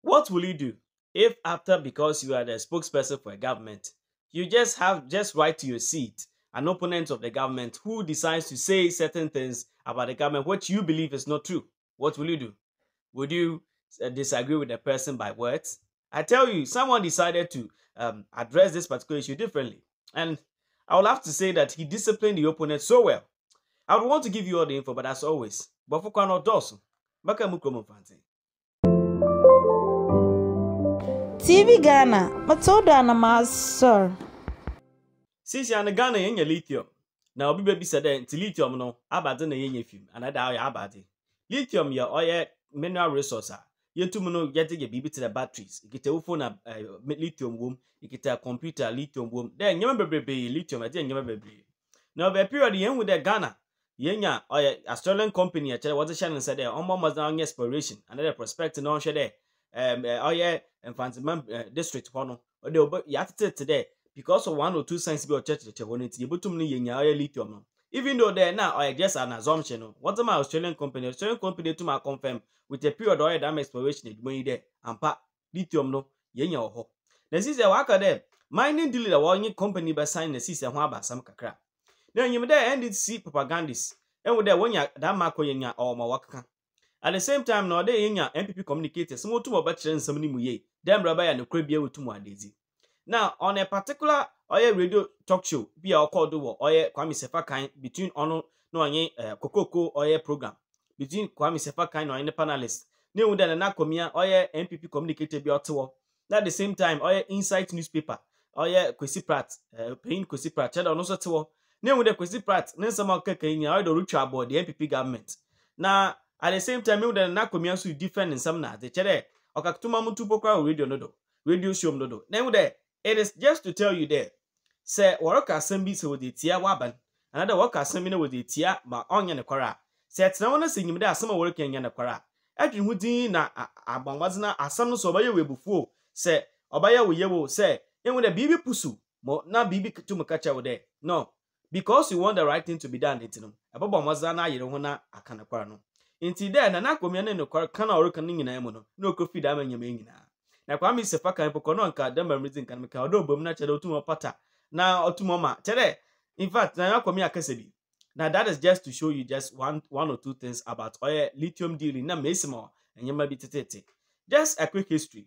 What will you do if after, because you are the spokesperson for a government, you just right to your seat, an opponent of the government who decides to say certain things about the government which you believe is not true? What will you do? Would you disagree with the person by words? I tell you, someone decided to address this particular issue differently. And I will have to say that he disciplined the opponent so well. I would want to give you all the info, but as always, but for Kwano Dawson, Baka Mukromo Fanti. TV Ghana, Matoda na Master. Since you're in Ghana, you're lithium. Now, baby said that lithium no, abade na yenye film, and I die abade. Lithium, your oil mineral resource. You two no get your baby to the batteries. You get a phone lithium womb, you get a computer lithium womb. Then you remember baby lithium, I didn't remember baby. Now, the period the end with the Ghana, yenya or Australian company, actually was a channel said there, almost on exploration, another prospect and on share there. And fancy district one or they yet today because of 1 or 2 science be church when it's able to yenya lithium. Even though they're now just an assumption. What's my Australian company to my confirm with a period oil dam exploration money there and pa lithium no yenya ho. This is a worker there. Mining deal the one company by sign the season about some kakra. Then you there ended see propagandists and with that one ya that marco yenya or my worker. At the same time, no day yenya NPP communicators some to about some muye. Them rabbi and the crabia with 2 more daisy. Now, on a particular radio talk show, be our call do Kwame Sefa Kayi between ono no anye Kokoko program between Kwame Sefa Kayi no anye panelists. Ne wuda na Akomea NPP communicator be otewo. At the same time, Insight newspaper Kwesi Pratt paying Kwesi Pratt chada ono so tewo. Ne wuda Kwesi Pratt ne sama keke nya do reach about the NPP government. Now, at the same time, wuda na Akomea so different in some na the chede okakutuma mutu pokwa radio nodo radio show nodo. Ne wuda it is just to tell you there. Say, work assembly so with the tia waban. Another work assembly with the tia ma on yan quara. Say, it's no one singing there some working yan quara. Edwin Houdin na abangwazna asam so by you before. Say, obaya we you say, and with a baby pusu, mo na bibi to makacha with there. No, because you want the right thing to be done, it's no. Ababa wazana, you don't wanna a can aquano. Inti there, and Akomea no can or can in a no coffee dam and your main. Na Kwame Sefa Kayi pokono nka dem memorizing kan meka odo bom na chede otumo pata na otumo ma chede. In fact na Akomea akasebi. Now that is just to show you just one or two things about oil lithium dealing na mesimo and you might be tete. Just a quick history.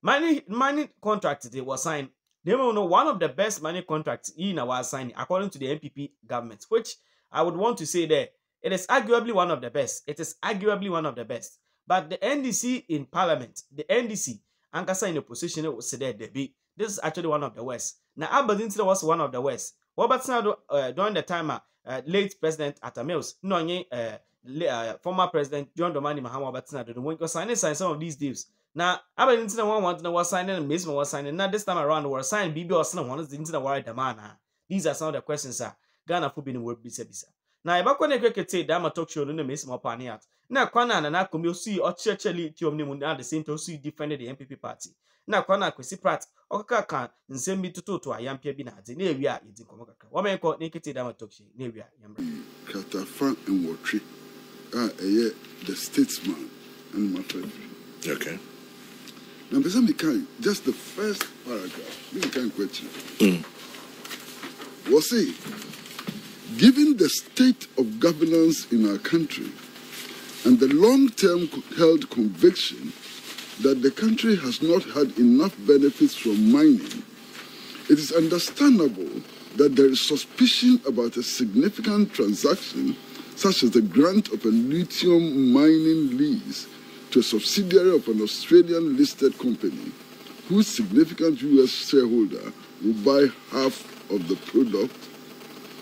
Mining contract they was signed. They will know one of the best mining contracts in our signing according to the NPP government, which I would want to say there it is arguably one of the best. It is arguably one of the best. But the NDC in parliament, the NDC Ankasa in a position was said there be. This is actually one of the worst. Now Aberdeen was one of the worst. What about now during the time late President Atamils, former President John Dramani Mahama Batina the one signing some of these deals. Now Aberdeen was signing and Mason was signing. Now this time around was signed BB or someone one is into the world demand. These are some of the questions Ghana for being word bisa. Now if I can say that talk show no miss more paniat. Now Kwana and Akomea see or churchly Tiomni at the same time see defended the NPP party. Now Kwana Kwesi Pratt Oka can send me to a young Piabina. Near we are in Comoca. What may call naked Dama talk show near we are Catafran and Watry the statesman and my friend. Okay. Now just the first paragraph. You can question. Was he? Given the state of governance in our country and the long-term held conviction that the country has not had enough benefits from mining, it is understandable that there is suspicion about a significant transaction such as the grant of a lithium mining lease to a subsidiary of an Australian listed company whose significant US shareholder will buy half of the product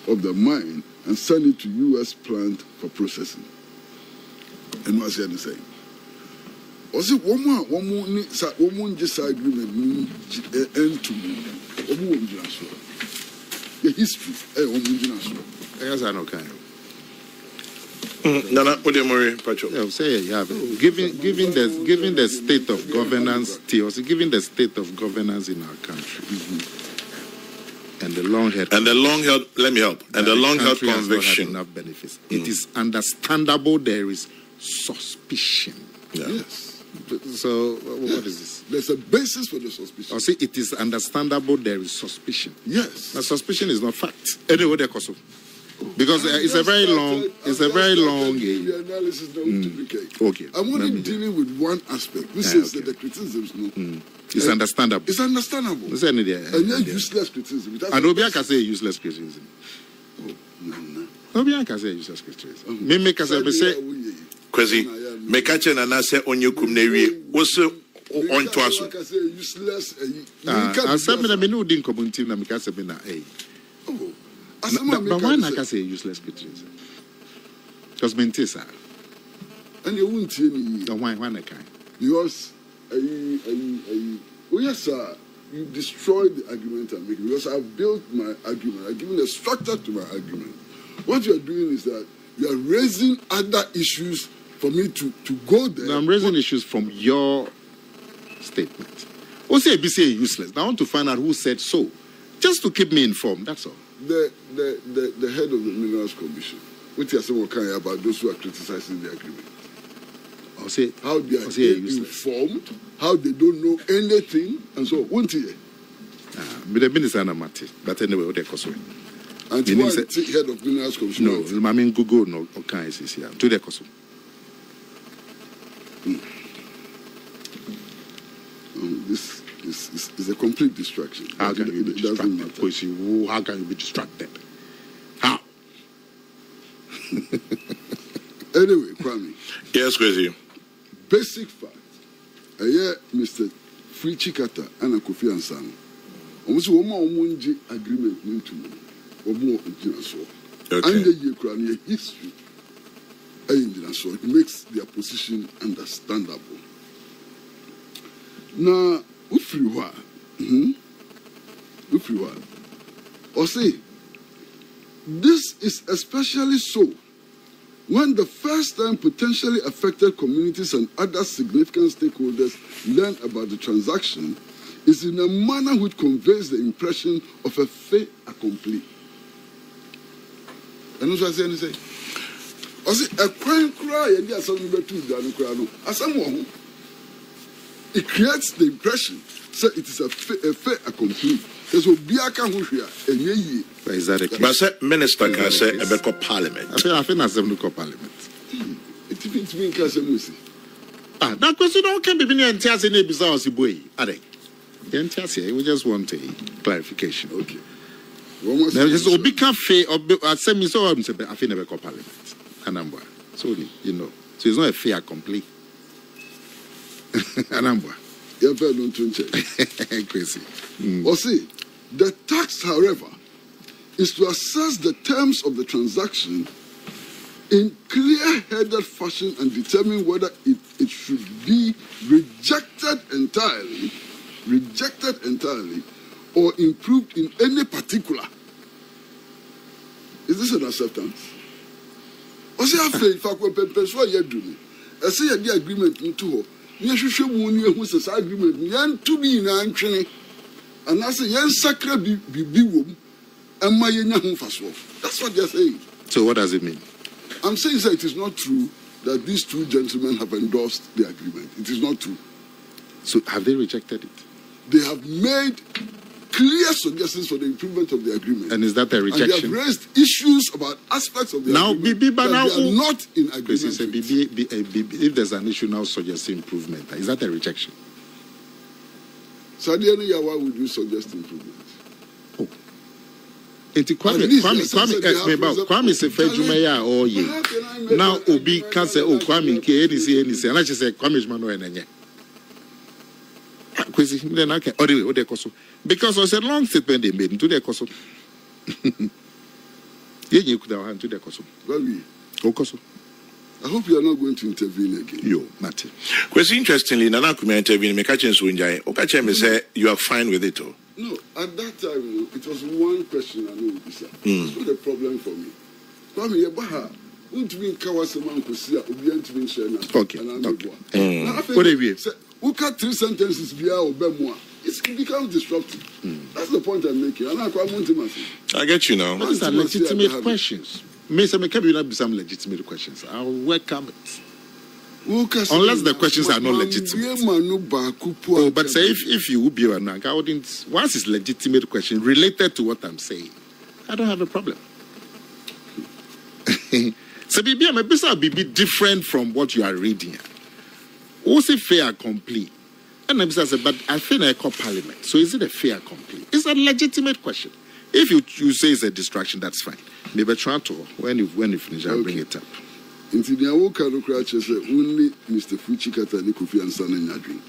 of the mine and send it to US plant for processing. And what's he saying? Was it one more just agreement end to the history Yes, I know kind of. Nana Odemori Pacho. Yeah, say yeah. Given the state of governance, given the state of governance in our country. And the long-held, let me help. And the long-held conviction. Enough benefits. It is understandable there is suspicion. Yeah. Yes. So, what is this? There's a basis for the suspicion. I say it is understandable there is suspicion. Yes. But suspicion is not fact. Anyway, because it's a very long. It's a very long. The analysis Okay. I'm only dealing with one aspect, which is that the criticisms. It's understandable. It's understandable. And you're useless criticism. And Obia can say useless criticism. No. Obia can say useless criticism. Me make us say. Kwesi, mekache na na se onye kum na wie wo se on to aso. Useless. I said me no din community na me ka say be na but why not say useless criticism? Because mentisa. And you won't hear me. Why not kind? Because oh yes, sir. You destroyed the argument I'm making because I've built my argument. I've given a structure to my argument. What you're doing is that you're raising other issues for me to go there. No, I'm raising issues from your statement. Who say be say useless? Now I want to find out who said so. Just to keep me informed, that's all. The head of the Minerals Commission, what you say about those who are criticizing the agreement. I'll say how they are informed, how they don't know anything, and so won't he? But anyway, what they cause it. And you want the head of Minerals Commission? No, I mean Google no okay is here. To the cause. This is a complete distraction. How can you be distracted? Kwesi, how can you be distracted? How? Anyway, Kwame. Yes, Kwesi. Basic fact. Mr. Free Chikata and Kofi Ansano. Almost one more agreement into me. And the history. So it makes their position understandable. Now, if you are, or say, this is especially so when the first time potentially affected communities and other significant stakeholders learn about the transaction is in a manner which conveys the impression of a fait accompli. And what I say? I say, a crime cry, and there's something better than a crime. As someone, it creates the impression that it is a fait accompli. There's a biaka who here, and ye. Is that a but minister can say a better parliament. I think that's a parliament. It means being Casamusi. That question can be in Tias in a bizarre boy. Are they? We just want a clarification. Okay. Now, just a big cafe or semi so I think never call parliament. Anambwa. So you know. So it's not a fait accompli. Anambwa. You're very long to check. Crazy. Or see, the tax, however, is to assess the terms of the transaction in clear-headed fashion and determine whether it should be rejected entirely, or improved in any particular. Is this an acceptance? Or say, if I could persuade you, I say the agreement into her. You should who's this agreement. Yan to be in an training, and I say, Yan sacre be womb, and my young fast. That's what they're saying. So, what does it mean? I'm saying that it is not true that these two gentlemen have endorsed the agreement. It is not true. So, have they rejected it? They have made clear suggestions for the improvement of the agreement. And is that a rejection? And they have raised issues about aspects of the agreement that they are not in agreement if there's an issue now suggesting improvement, is that a rejection? So, why would you suggest improvement? Oh. Kwame Sefa Jumaya or ye. Now Obi can say, oh, Kwame, any, and I just say, Kwame Mano and Kwesi, then I can order what they cost. Because I said long statement they made into their cost. You could have to their cost. I hope you are not going to intervene again. Yo, Matty. Kwesi, interestingly, Nana Akomea intervened. Me catching Swinjai. Okache me say you are fine with it, oh. No, at that time it was one question I know this. It's not a problem for me. Kwame Yebaha, won't mean Kawasama Kusia, Obian to mention. Okay. What do you who cut 3 sentences via Obemwa? It becomes disruptive. That's the point I'm making. I get you now. Those are legitimate questions. May some be some legitimate questions. I'll welcome it. Unless the questions are not legitimate. Oh, but say if you would be an I wouldn't. Once it's legitimate question related to what I'm saying, I don't have a problem. So maybe I'm a bit different from what you are reading. Also fair and complete. And I'm saying, but I think I call Parliament. So is it a fair and complete? It's a legitimate question. If you say it's a distraction, that's fine. Maybe try to when you finish, I'll bring it up. Into the Awoka no crash only Mr. Fuchikata and Kofi and Son and Yadrin.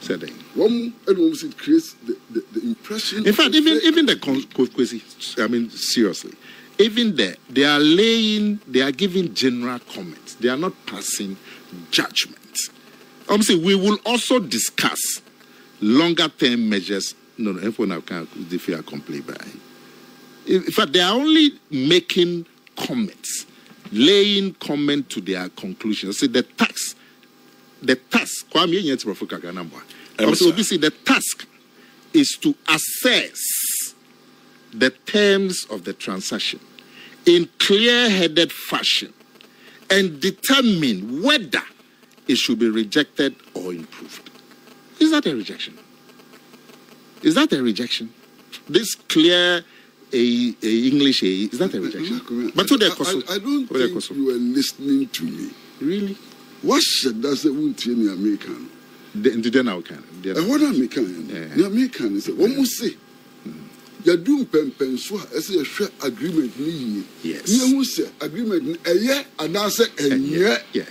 Said they. One almost it creates the impression. In fact, even the Kwesi, I mean, seriously, even there, they are giving general comments. They are not passing judgments. Saying we will also discuss longer term measures. No, everyone can't fair complete by. In fact, they are only making comments, laying comment to their conclusions. See the task. The task is to assess the terms of the transaction in clear-headed fashion and determine whether it should be rejected or improved. Is that a rejection? Is that a rejection? This clear English, is that a rejection? But I don't think you were listening to me. Really? What should does it want to be American? The now can. What American? The American is one must say. You're doing pen so as a share agreement. Yes. You say agreement a year and answer a year. Yeah.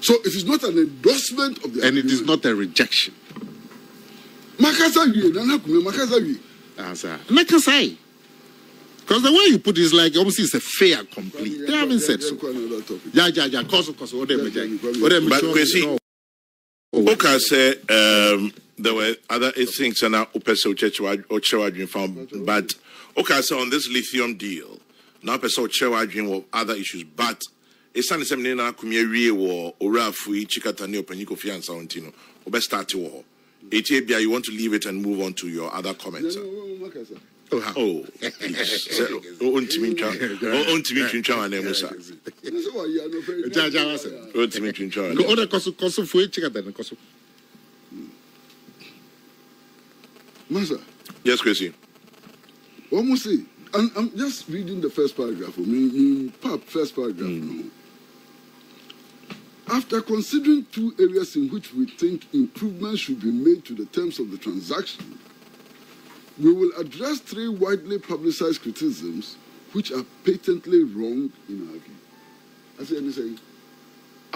So it is not an endorsement of the and agreement. It is not a rejection. Makasawi. Makasai. Because the way you put it is like obviously it's a fair complete. They haven't said so. Yeah. Cause. But Kwesi, Oka said there were other things and now Opeso Chewajin found. But Oka said on this lithium deal, now Opeso Chewajin were other issues. But it's not the same name. Akomea war Orafui Chikatani Openiko Fian Santino. Obe start war. ATBI, you want to leave it and move on to your other comments. Oh, Master. Yes, Kwesi. What must say? I'm just reading the first paragraph. First paragraph. No. After considering two areas in which we think improvements should be made to the terms of the transaction, we will address three widely publicized criticisms which are patently wrong in our view. I say,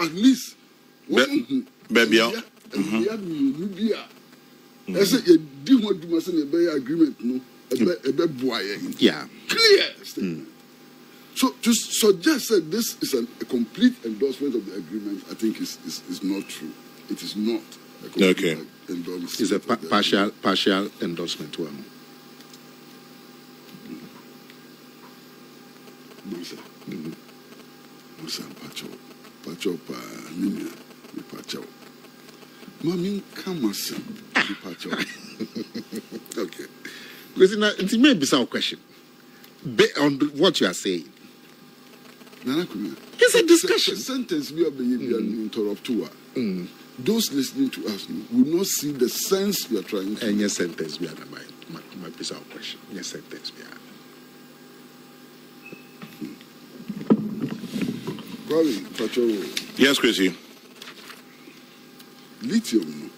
at least one agreement, no, yeah, clear statement. So to suggest that this is a complete endorsement of the agreement, I think is not true. It is not a complete endorsement. It's a partial endorsement. Musa Pacho Nina Pacho. Mami Kamasa Pacho. Okay. Because it may be some question on what you are saying. It's a discussion. Sentence we are being interrupted. Those listening to us will not see the sense we are trying to. And your sentence we are my piece of question. Your sentence we are. Yes, Kwesi. Lithium.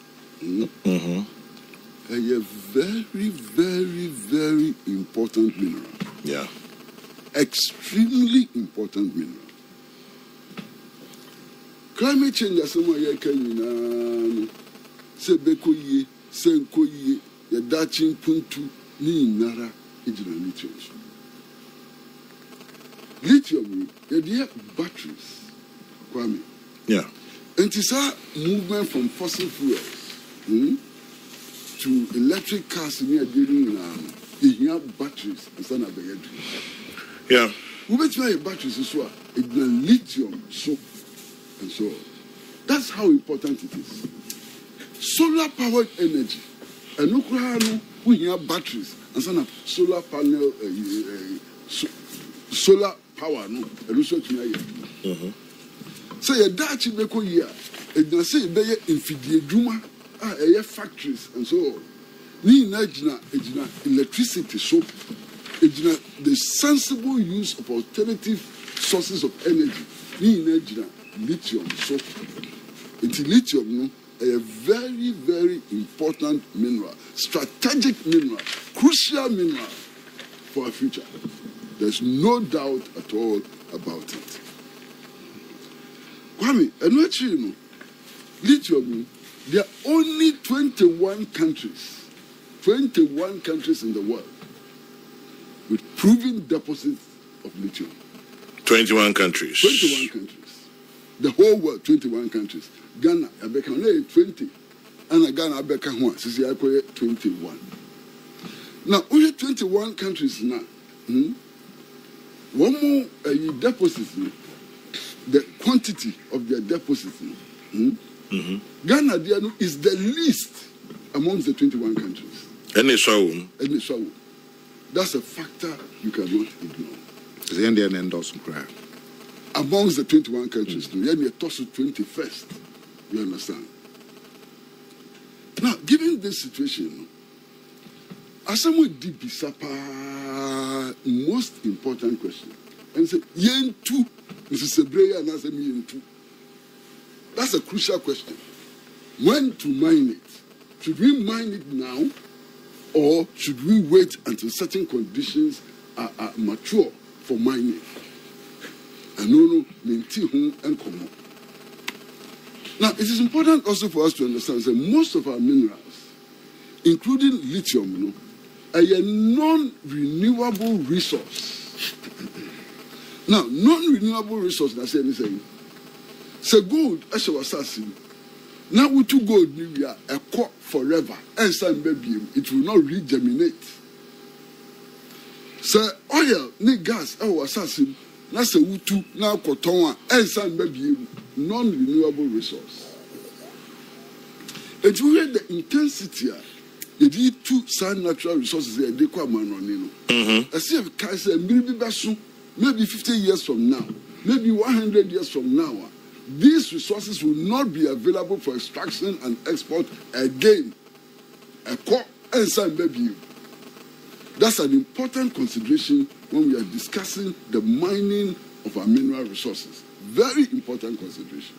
A very, very, very important mineral. Yeah. Extremely important mineral. Climate change is somewhere can Sebekoye, Senkoye, Yadachin Puntu, Ni Nara, Ijina lithium. Lithium, there batteries. Kwame. Yeah. And it's a movement from fossil fuels to electric cars near dealing in batteries instead of the yeah. We bet you batteries is what lithium soap and so on. That's how important it is. Solar powered energy. And no we have batteries and some solar panel solar power no. Say a Dutch beko year, and na say be infidie dwuma a factories and so on. Ni na ejina electricity so ejina the sensible use of alternative sources of energy. Ni na ejina lithium so. It's lithium no a very, very important mineral, strategic mineral, crucial mineral for our future. There's no doubt at all about it. Kwame, and actually, you know, lithium, there are only 21 countries in the world with proven deposits of lithium. 21 countries. 21 countries. The whole world, 21 countries. Ghana, Abeka, 20. And Ghana, Abeka, 21. Now, only 21 countries now. One more deposits, the quantity of their deposits. Ghana is the least amongst the 21 countries. And so, that's a factor you cannot ignore. Is the Indian endorsement crime? Amongst the 21 countries, you have to toss 21st. You understand? Now, given this situation, as someone deep Sapa, most important question, and say, yen two, Mrs. Sebreya and as yen two. That's a crucial question. When to mine it? Should we mine it now, or should we wait until certain conditions are mature for mining? And no, and come. Now, it is important also for us to understand that most of our minerals, including lithium, are a non-renewable resource. Now, non-renewable resource, I say anything. So gold, as I was saying, now we to gold, we are a crop forever, and some baby, it will not regeminate. So oil, ni gas, I was saying, na se wutu na koton a ensan babie non-renewable resource. And you hear the intensity you need two sun natural resources they kwa manoni no. I see if can say maybe 50 years from now, maybe 100 years from now, these resources will not be available for extraction and export again. That's an important consideration when we are discussing the mining of our mineral resources. Very important consideration.